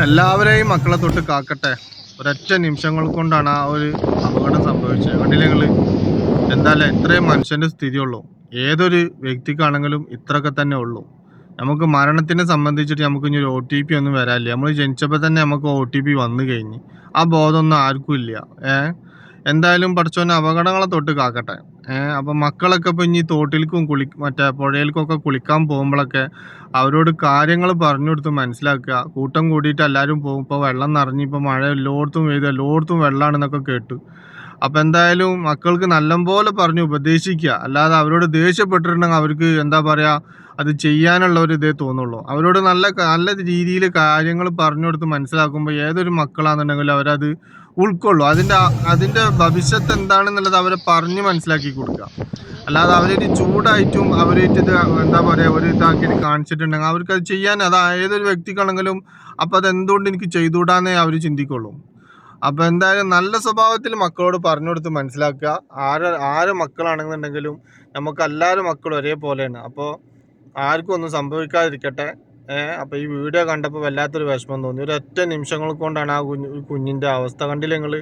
എല്ലാവരെയും മക്കളെ തൊട്ട് കാക്കട്ടെ. ഒരൊറ്റ നിമിഷങ്ങൾ കൊണ്ടാണ് ആ ഒരു അപകടം സംഭവിച്ചത്. കണ്ടില്ലേ നിങ്ങള്? എന്തായാലും ഇത്രയും മനുഷ്യന്റെ സ്ഥിതിയുള്ളൂ. ഏതൊരു വ്യക്തിക്കാണെങ്കിലും ഇത്രയൊക്കെ തന്നെ ഉള്ളൂ. നമുക്ക് മരണത്തിനെ സംബന്ധിച്ചിട്ട് നമുക്ക് ഇനി ഒരു OTP ഒന്നും വരാനില്ല. നമ്മൾ ജനിച്ചപ്പോൾ തന്നെ നമുക്ക് OTP വന്നു കഴിഞ്ഞ്. ആ ബോധമൊന്നും ആർക്കും ഇല്ല. എന്തായാലും പടച്ചോനെ അപകടങ്ങളെ തൊട്ട് കാക്കട്ടെ. അപ്പം മക്കളൊക്കെ ഇപ്പം ഇനി തോട്ടിലേക്കും മറ്റേ പുഴയിലേക്കൊക്കെ കുളിക്കാൻ പോകുമ്പോഴൊക്കെ അവരോട് കാര്യങ്ങൾ പറഞ്ഞു കൊടുത്ത് മനസ്സിലാക്കുക. കൂട്ടം കൂടിയിട്ട് എല്ലാവരും പോകും. ഇപ്പോൾ വെള്ളം നിറഞ്ഞ് ഇപ്പോൾ മഴ എല്ലായിടത്തും പെയ്ത് എല്ലായിടത്തും വെള്ളമാണെന്നൊക്കെ കേട്ടു. അപ്പം എന്തായാലും മക്കൾക്ക് നല്ലപോലെ പറഞ്ഞ് ഉപദേശിക്കുക. അല്ലാതെ അവരോട് ദേഷ്യപ്പെട്ടിട്ടുണ്ടെങ്കിൽ അവർക്ക് എന്താ പറയുക, അത് ചെയ്യാനുള്ള ഒരു ഇതേ തോന്നുള്ളൂ. അവരോട് നല്ല നല്ല രീതിയിൽ കാര്യങ്ങൾ പറഞ്ഞു കൊടുത്ത് മനസ്സിലാക്കുമ്പോൾ ഏതൊരു മക്കളാണെന്നുണ്ടെങ്കിലും അവരത് ഉൾക്കൊള്ളും. അതിൻ്റെ ഭവിഷ്യത്ത് എന്താണെന്നുള്ളത് അവരെ പറഞ്ഞ് മനസ്സിലാക്കി കൊടുക്കുക. അല്ലാതെ അവരൊരു ചൂടായിട്ടും അവരായിട്ട് ഇത് എന്താ പറയുക ഒരു ഇതാക്കിയിട്ട് കാണിച്ചിട്ടുണ്ടെങ്കിൽ അവർക്ക് അത് ചെയ്യാൻ ഏതൊരു വ്യക്തിക്കാണെങ്കിലും അപ്പം അത് എന്തുകൊണ്ട് എനിക്ക് ചെയ്തുകൂടാന്നേ അവർ ചിന്തിക്കുള്ളൂ. അപ്പം എന്തായാലും നല്ല സ്വഭാവത്തിൽ മക്കളോട് പറഞ്ഞു കൊടുത്ത് മനസ്സിലാക്കുക. ആരെ മക്കളാണെന്നുണ്ടെങ്കിലും നമുക്ക് എല്ലാവരും മക്കളും ഒരേപോലെയാണ്. അപ്പോൾ ആർക്കും ഒന്നും സംഭവിക്കാതിരിക്കട്ടെ. അപ്പോൾ ഈ വീഡിയോ കണ്ടപ്പോൾ വല്ലാത്തൊരു വിഷമം തോന്നി. ഒരൊറ്റ നിമിഷങ്ങൾ കൊണ്ടാണ് ആ കുഞ്ഞിൻ്റെ അവസ്ഥ. കണ്ടില്ലേ നിങ്ങൾ?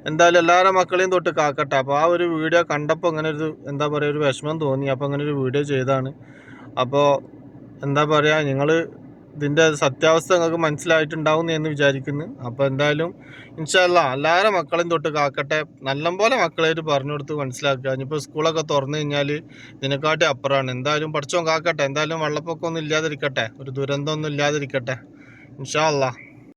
എന്തായാലും എല്ലാവരുടെ മക്കളെയും തൊട്ട് കാക്കട്ടെ. അപ്പോൾ ആ ഒരു വീഡിയോ കണ്ടപ്പോൾ അങ്ങനെ ഒരു എന്താ പറയുക ഒരു വിഷമം തോന്നി. അപ്പോൾ അങ്ങനെ ഒരു വീഡിയോ ചെയ്തതാണ്. അപ്പോൾ എന്താ പറയുക, നിങ്ങൾ ഇതിൻ്റെ സത്യാവസ്ഥ നിങ്ങൾക്ക് മനസ്സിലായിട്ടുണ്ടാവും എന്ന് വിചാരിക്കുന്നു. അപ്പോൾ എന്തായാലും ഇൻഷാ അല്ലാഹ് എല്ലാവരുടെ മക്കളെയും തൊട്ട് കാക്കട്ടെ. നല്ലപോലെ മക്കളായിട്ട് പറഞ്ഞു കൊടുത്ത് മനസ്സിലാക്കുക. ഇനിയിപ്പോൾ സ്കൂളൊക്കെ തുറന്നു കഴിഞ്ഞാൽ ഇതിനെക്കാട്ടി അപ്പുറമാണ്. എന്തായാലും പഠിച്ചോൻ കാക്കട്ടെ. എന്തായാലും വെള്ളപ്പൊക്കമൊന്നും ഇല്ലാതിരിക്കട്ടെ, ഒരു ദുരന്തമൊന്നും ഇല്ലാതിരിക്കട്ടെ ഇൻഷാ അല്ലാഹ്.